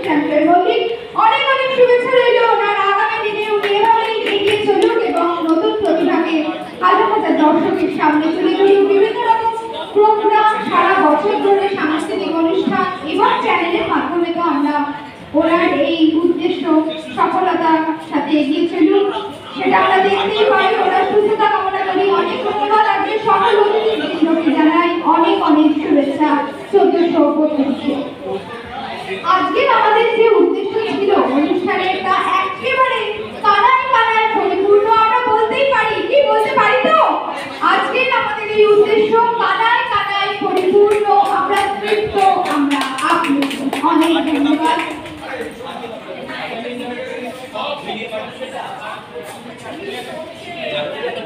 Champion Mallick. অনেক অনেক শুভেচ্ছা রইল ওনার আগামী দিনে উনি এভাবেই এগিয়ে চলুক এবং নতুন প্রতিভাকে হাজার হাজার দর্শকের সামনে তুলে ধরুক। বিভিন্ন রকম প্রোগ্রাম সারা বছর ধরে সাংস্কৃতিক অনুষ্ঠান এবং চ্যানেলের মাধ্যমে তো আমরা ওনার এই উদ্দেশ্য সফলতার সাথে এগিয়ে চলুক সেটা আমরা দেখতেই পাই। ওনার সুস্থতা কামনা করি। অনেক ধন্যবাদ। আজকে সকল অতিথিবৃন্দকে জানাই অনেক অনেক শুভেচ্ছা 1425। আজকে আমাদের যে উদ্দেশ্য ছিল অনুষ্ঠানের তা একেবারে কানায় কানায় পরিপূর্ণ। আমরা বলতেই পারি, কি বলতে পারি তো? আজকে আমাদের এই উদ্দেশ্য কানায় কানায় পরিপূর্ণ। আমরা তৃপ্ত, আমরা আপ্লুত। অনেক ধন্যবাদ। Thank you.